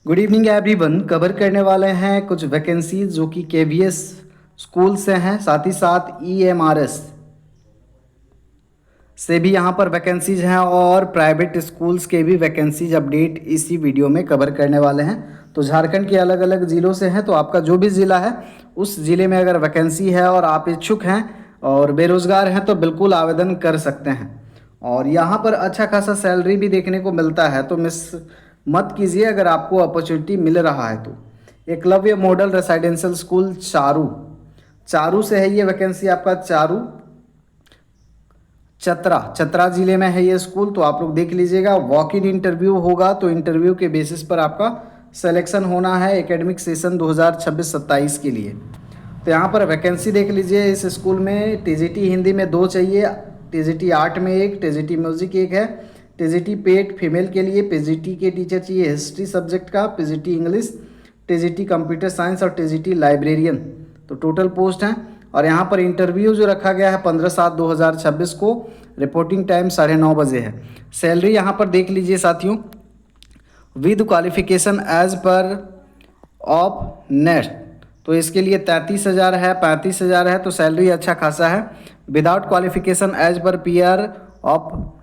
Good evening everyone. Cover करने वाले हैं कुछ वैकेंसीज जो कि केवीएस स्कूल से हैं, साथ ही साथ ईएमआरएस से भी यहाँ पर वैकेंसीज हैं और प्राइवेट स्कूल्स के भी वैकेंसीज अपडेट इसी वीडियो में कवर करने वाले हैं। तो झारखंड के अलग अलग ज़िलों से हैं, तो आपका जो भी ज़िला है उस ज़िले में अगर वैकेंसी है और आप इच्छुक हैं और बेरोज़गार हैं तो बिल्कुल आवेदन कर सकते हैं। और यहाँ पर अच्छा खासा सैलरी भी देखने को मिलता है, तो मिस मत कीजिए अगर आपको अपॉर्चुनिटी मिल रहा है तो। Eklavya model residential school Charu से है ये वैकेंसी आपका। चारू चतरा जिले में है ये स्कूल, तो आप लोग देख लीजिएगा। वॉक इन इंटरव्यू होगा, तो इंटरव्यू के बेसिस पर आपका सिलेक्शन होना है एकेडमिक सेशन 2026-27 के लिए। तो यहाँ पर वैकेंसी देख लीजिए। इस स्कूल में टीजीटी हिंदी में 2 चाहिए, टीजीटी आर्ट में 1, टीजीटी म्यूजिक 1 है, टीजीटी पेट फीमेल के लिए, पीजीटी के टीचर चाहिए हिस्ट्री सब्जेक्ट का, PGT English, TGT computer science और टीजीटी लाइब्रेरियन। तो टोटल पोस्ट हैं। और यहाँ पर इंटरव्यू जो रखा गया है 15/7/2026 को, रिपोर्टिंग टाइम 9:30 बजे है। सैलरी यहाँ पर देख लीजिए साथियों, with qualification as per of NET, तो इसके लिए 33,000 है, 35,000 है, तो सैलरी अच्छा खासा है। Without qualification as per PR of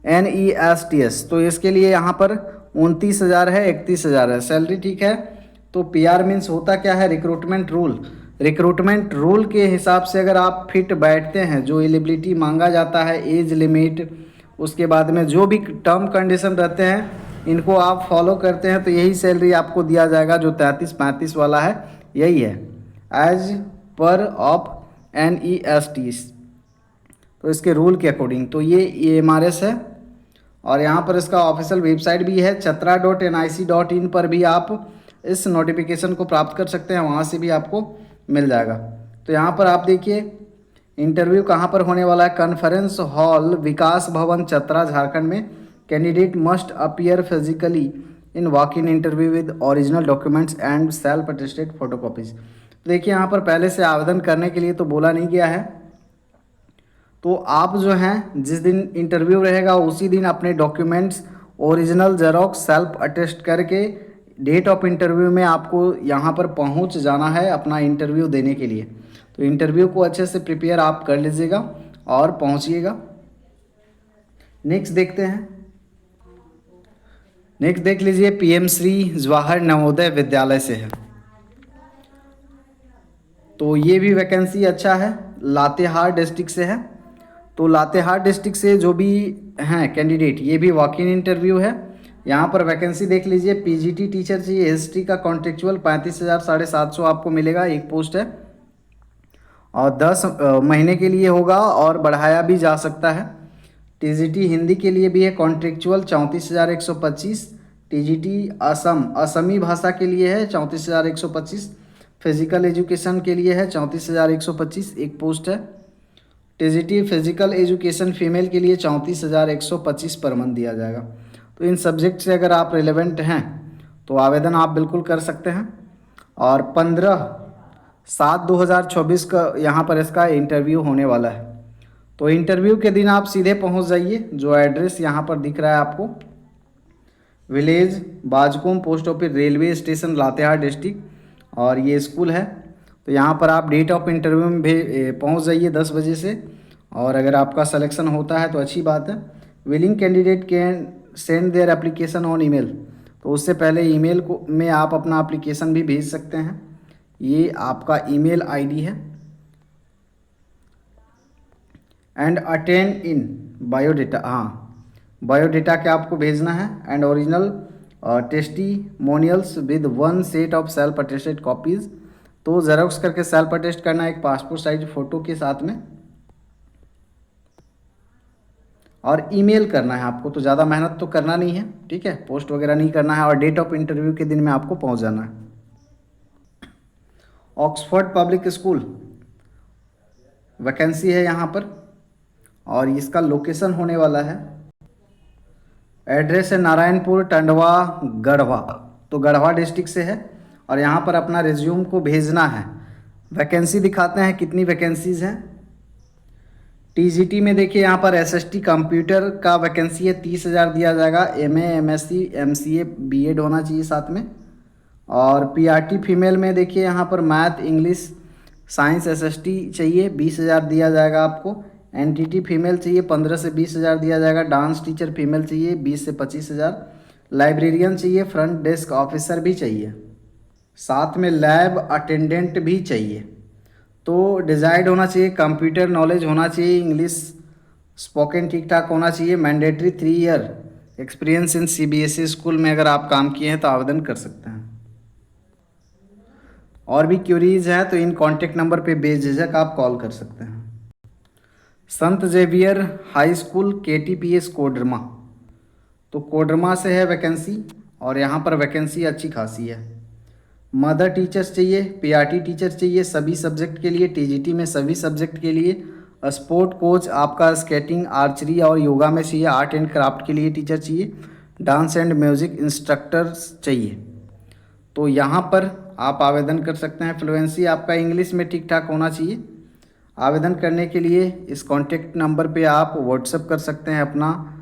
NESTS, तो इसके लिए यहाँ पर 29,000 है, 31,000 है, सैलरी ठीक है। तो पीआर मीन्स होता क्या है, रिक्रूटमेंट रूल के हिसाब से अगर आप फिट बैठते हैं, जो एलिजिबिलिटी मांगा जाता है, एज लिमिट, उसके बाद में जो भी टर्म कंडीशन रहते हैं, इनको आप फॉलो करते हैं तो यही सैलरी आपको दिया जाएगा। जो 33-35 वाला है यही है, एज पर ऑफ NESTS, तो इसके रूल के अकॉर्डिंग। तो ये EMRS है। और यहाँ पर इसका ऑफिशियल वेबसाइट भी है, chatra.nic.in पर भी आप इस नोटिफिकेशन को प्राप्त कर सकते हैं, वहाँ से भी आपको मिल जाएगा। तो यहाँ पर आप देखिए इंटरव्यू कहाँ पर होने वाला है, कॉन्फ्रेंस हॉल विकास भवन चतरा झारखंड में। Candidate must appear physically in walk in interview with original documents and self attested photocopies. तो देखिए यहाँ पर पहले से आवेदन करने के लिए तो बोला नहीं गया है, तो आप जो हैं जिस दिन इंटरव्यू रहेगा उसी दिन अपने documents original xerox self attest करके डेट ऑफ इंटरव्यू में आपको यहाँ पर पहुँच जाना है अपना इंटरव्यू देने के लिए। तो इंटरव्यू को अच्छे से प्रिपेयर आप कर लीजिएगा और पहुँचिएगा। नेक्स्ट देखते हैं। नेक्स्ट देख लीजिए, PM श्री जवाहर नवोदय विद्यालय से है, तो ये भी वैकेंसी अच्छा है, लातेहार डिस्ट्रिक्ट से है। तो लातेहार डिस्ट्रिक्ट से जो भी हैं कैंडिडेट, ये भी वॉक इन इंटरव्यू है। यहाँ पर वैकेंसी देख लीजिए, पीजीटी टीचर चाहिए हिस्ट्री का कॉन्ट्रेक्चुअल 35,750 आपको मिलेगा, एक पोस्ट है और 10 महीने के लिए होगा और बढ़ाया भी जा सकता है। टीजीटी हिंदी के लिए भी है कॉन्ट्रेक्चुअल 34,125, टीजीटी असमी भाषा के लिए है 34,125, फिजिकल एजुकेशन के लिए है 34,125, एक पोस्ट है। टीजीटी फिजिकल एजुकेशन फीमेल के लिए 34,125 पर मंथ दिया जाएगा। तो इन सब्जेक्ट से अगर आप रिलेवेंट हैं तो आवेदन आप बिल्कुल कर सकते हैं। और 15/7/2024 का यहाँ पर इसका इंटरव्यू होने वाला है। तो इंटरव्यू के दिन आप सीधे पहुँच जाइए, जो एड्रेस यहाँ पर दिख रहा है आपको, village Bajkum, post office, railway station, Latehar district, और ये स्कूल है। तो यहाँ पर आप डेट ऑफ इंटरव्यू में भी पहुँच जाइए 10 बजे से, और अगर आपका सिलेक्शन होता है तो अच्छी बात है। Willing candidate can send their application on email, तो उससे पहले ईमेल को में आप अपना एप्लीकेशन भी भेज सकते हैं। ये आपका ईमेल आईडी है। And attend in biodata, biodata क्या आपको भेजना है, and original testimonials with 1 set of self attested copies, तो जेरोक्स करके सेल्फ अटेस्ट करना एक पासपोर्ट साइज फ़ोटो के साथ में, और ईमेल करना है आपको। तो ज़्यादा मेहनत तो करना नहीं है, ठीक है, पोस्ट वगैरह नहीं करना है, और डेट ऑफ इंटरव्यू के दिन में आपको पहुंच जाना है। ऑक्सफोर्ड पब्लिक स्कूल वैकेंसी है यहाँ पर, और इसका लोकेशन होने वाला है, एड्रेस है नारायणपुर टंडवा गढ़वा, तो गढ़वा डिस्ट्रिक्ट से है। और यहाँ पर अपना रिज्यूम को भेजना है। वैकेंसी दिखाते हैं कितनी वैकेंसीज़ हैं। टीजीटी में देखिए यहाँ पर एसएसटी कंप्यूटर का वैकेंसी है, 30,000 दिया जाएगा। MA MSc MCA BEd होना चाहिए साथ में। और पीआरटी फीमेल में देखिए यहाँ पर मैथ, इंग्लिश, साइंस, एसएसटी चाहिए 20,000 दिया जाएगा आपको। एनटीटी फीमेल चाहिए 15 से 20,000 दिया जाएगा। डांस टीचर फीमेल चाहिए 20 से 25,000। लाइब्रेरियन चाहिए, फ्रंट डेस्क ऑफिसर भी चाहिए, साथ में लैब अटेंडेंट भी चाहिए। तो डिजायर्ड होना चाहिए, कंप्यूटर नॉलेज होना चाहिए, इंग्लिश स्पोकन ठीक ठाक होना चाहिए। Mandatory 3 year experience in CBSE school में अगर आप काम किए हैं तो आवेदन कर सकते हैं। और भी क्यूरीज हैं तो इन कॉन्टेक्ट नंबर पे बेझिझक आप कॉल कर सकते हैं। Sant Xavier high school KTPS Koderma, तो कोडरमा से है वैकेंसी और यहाँ पर वैकेंसी अच्छी खासी है। मदर टीचर्स चाहिए, पीआरटी टीचर चाहिए सभी सब्जेक्ट के लिए, टीजीटी में सभी सब्जेक्ट के लिए। स्पोर्ट कोच आपका स्केटिंग, आर्चरी और योगा में चाहिए। आर्ट एंड क्राफ्ट के लिए टीचर चाहिए। डांस एंड म्यूज़िक इंस्ट्रक्टर्स चाहिए। तो यहाँ पर आप आवेदन कर सकते हैं। फ्लुएंसी आपका इंग्लिश में ठीक ठाक होना चाहिए। आवेदन करने के लिए इस कॉन्टेक्ट नंबर पे आप व्हाट्सएप कर सकते हैं अपना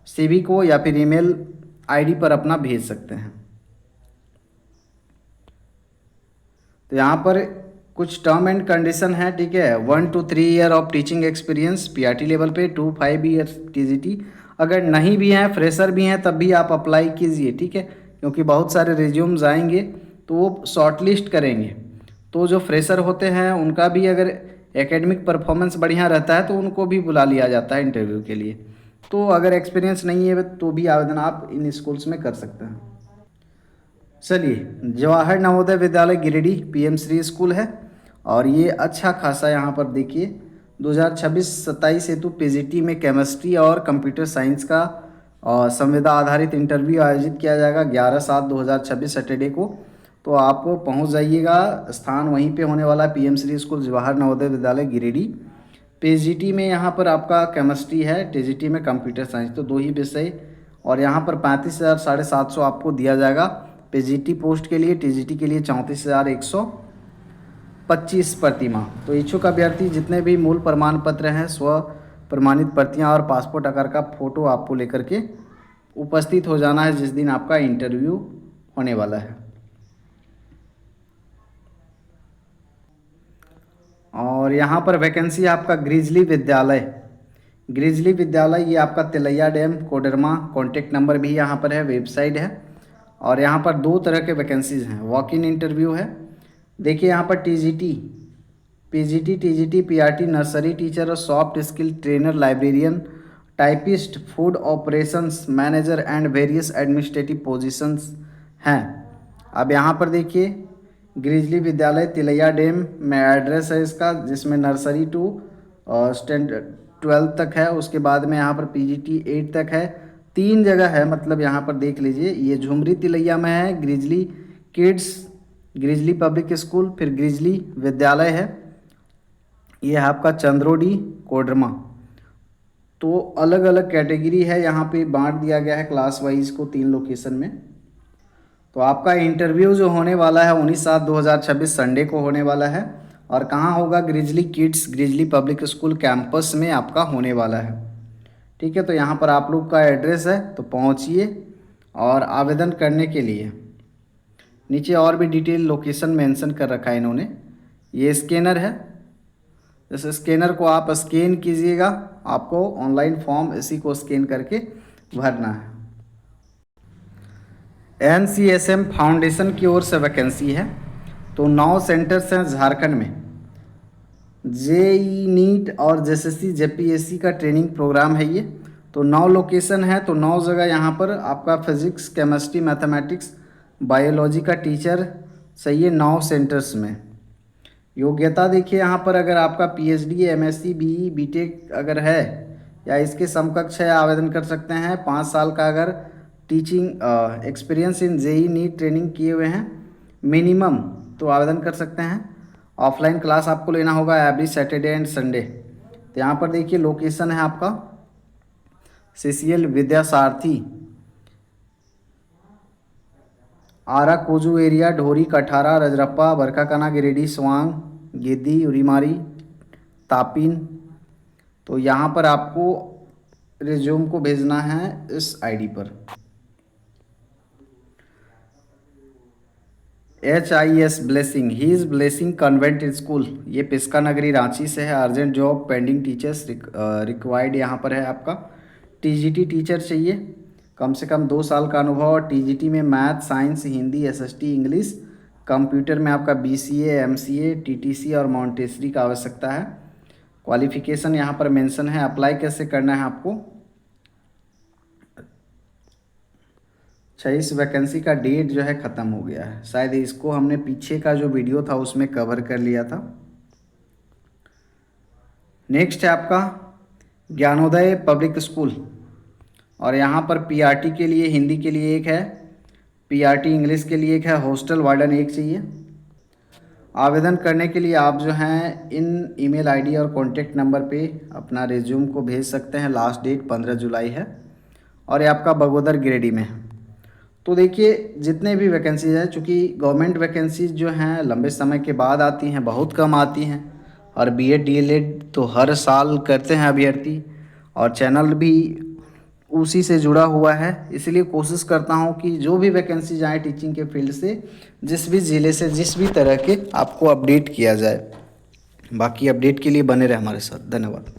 सीवी को, या फिर ईमेल आईडी पर अपना भेज सकते हैं। तो यहाँ पर कुछ टर्म एंड कंडीशन है, ठीक है। 1 to 3 year of teaching experience PRT level पे, 2 5 ईयर टीजीटी। अगर नहीं भी हैं, फ्रेशर भी हैं, तब भी आप अप्लाई कीजिए, ठीक है, क्योंकि बहुत सारे रिज्यूम्स आएंगे तो वो शॉर्टलिस्ट करेंगे। तो जो फ्रेशर होते हैं उनका भी अगर एकेडमिक परफॉर्मेंस बढ़िया रहता है तो उनको भी बुला लिया जाता है इंटरव्यू के लिए। तो अगर एक्सपीरियंस नहीं है तो भी आवेदन आप इन स्कूल्स में कर सकते हैं। चलिए, जवाहर नवोदय विद्यालय गिरिडीह पीएम श्री स्कूल है और ये अच्छा खासा यहाँ पर देखिए 2026-27 हेतु पीजीटी में केमिस्ट्री और कंप्यूटर साइंस का संविदा आधारित इंटरव्यू आयोजित किया जाएगा 11/7/2026 सैटरडे को। तो आप पहुँच जाइएगा, स्थान वहीं पे होने वाला है, PM Shri school Jawahar Navodaya Vidyalaya Giridih. PGT में यहाँ पर आपका केमिस्ट्री है, टीजीटी में कंप्यूटर साइंस, तो 2 ही विषय। और यहाँ पर 35,750 आपको दिया जाएगा पीजीटी पोस्ट के लिए। टीजीटी के लिए 34,125 प्रति माह। तो इच्छुक अभ्यर्थी जितने भी मूल प्रमाण पत्र हैं, स्व प्रमाणित प्रतियां और पासपोर्ट आकार का फ़ोटो आपको लेकर के उपस्थित हो जाना है जिस दिन आपका इंटरव्यू होने वाला है। और यहाँ पर वैकेंसी आपका ग्रिजली विद्यालय ये आपका Tilaiya dam Koderma, contact number भी यहाँ पर है, वेबसाइट है। और यहाँ पर 2 तरह के वैकेंसीज हैं, वॉक इन इंटरव्यू है। देखिए यहाँ पर PGT, TGT, PRT, nursery teacher और soft skill trainer, librarian, typist, food operations manager and various administrative positions हैं। अब यहाँ पर देखिए ग्रिजली विद्यालय तिलैया डैम में एड्रेस है इसका, जिसमें नर्सरी टू स्टैंडर्ड 12 तक है। उसके बाद में यहाँ पर पीजीटी 8 तक है। 3 जगह है, मतलब यहाँ पर देख लीजिए, ये झुमरी तिलैया में है grizzly kids, grizzly public school, फिर ग्रिजली विद्यालय है, ये है आपका चंद्रोडी कोडरमा। तो अलग अलग कैटेगरी है, यहाँ पे बांट दिया गया है क्लास वाइज को 3 लोकेशन में। तो आपका इंटरव्यू जो होने वाला है 19/7/2026 संडे को होने वाला है। और कहाँ होगा? Grizzly kids grizzly public school campus में आपका होने वाला है, ठीक है। तो यहाँ पर आप लोग का एड्रेस है, तो पहुँचिए। और आवेदन करने के लिए नीचे और भी डिटेल लोकेशन मेंशन कर रखा है इन्होंने। ये स्कैनर है, इस स्कैनर को आप स्कैन कीजिएगा, आपको ऑनलाइन फॉर्म इसी को स्कैन करके भरना है। NCSM फाउंडेशन की ओर से वैकेंसी है, तो 9 सेंटर्स हैं झारखंड में। जेई नीट और जेएसएससी जेपीएससी का ट्रेनिंग प्रोग्राम है ये। तो 9 लोकेशन है, तो 9 जगह यहाँ पर आपका फिजिक्स, केमिस्ट्री, मैथमेटिक्स, बायोलॉजी का टीचर चाहिए 9 सेंटर्स में। योग्यता देखिए यहाँ पर, अगर आपका पीएचडी, एमएससी, बीई, बीटेक अगर है या इसके समकक्ष है, आवेदन कर सकते हैं। 5 साल का अगर teaching experience in JEE NEET training किए हुए हैं मिनिमम, तो आवेदन कर सकते हैं। ऑफलाइन क्लास आपको लेना होगा एवरी सैटरडे एंड संडे। तो यहाँ पर देखिए लोकेशन है आपका CCL विद्यासारथी, आरा कोजू एरिया, ढोरी, कठारा, रजरप्पा, बरकाकाना, गिरिडीह, स्वांग, गिद्दी, उरीमारी, तापिन। तो यहाँ पर आपको रिज्यूम को भेजना है इस आईडी पर। HIS blessing, he is blessing convent school, ये पिस्का नगरी रांची से है। Urgent job pending teachers required यहाँ पर है आपका। TGT टीचर चाहिए, कम से कम 2 साल का अनुभव, और TGT में math, science, Hindi, SST, English, computer में आपका BCA, MCA, TTC और मॉन्टेसरी का आवश्यकता है। क्वालिफिकेशन यहाँ पर मेंशन है। अप्लाई कैसे करना है आपको? 26 वैकेंसी का डेट जो है ख़त्म हो गया है, शायद इसको हमने पीछे का जो वीडियो था उसमें कवर कर लिया था। नेक्स्ट है आपका ज्ञानोदय पब्लिक स्कूल, और यहाँ पर PRT के लिए, हिंदी के लिए एक है, PRT इंग्लिश के लिए एक है, हॉस्टल वार्डन एक चाहिए। आवेदन करने के लिए आप जो हैं इन ईमेल आईडी और कॉन्टैक्ट नंबर पे अपना रिज्यूम को भेज सकते हैं। लास्ट डेट 15 जुलाई है, और ये आपका बगोदर गिरिडीह में है। तो देखिए जितने भी वैकेंसीज हैं, चूँकि गवर्नमेंट वैकेंसीज जो हैं लंबे समय के बाद आती हैं, बहुत कम आती हैं, और BEd DLEd तो हर साल करते हैं अभ्यर्थी, और चैनल भी उसी से जुड़ा हुआ है, इसलिए कोशिश करता हूं कि जो भी वैकेंसीज आए टीचिंग के फील्ड से, जिस भी ज़िले से, जिस भी तरह के, आपको अपडेट किया जाए। बाकी अपडेट के लिए बने रहे हमारे साथ। धन्यवाद।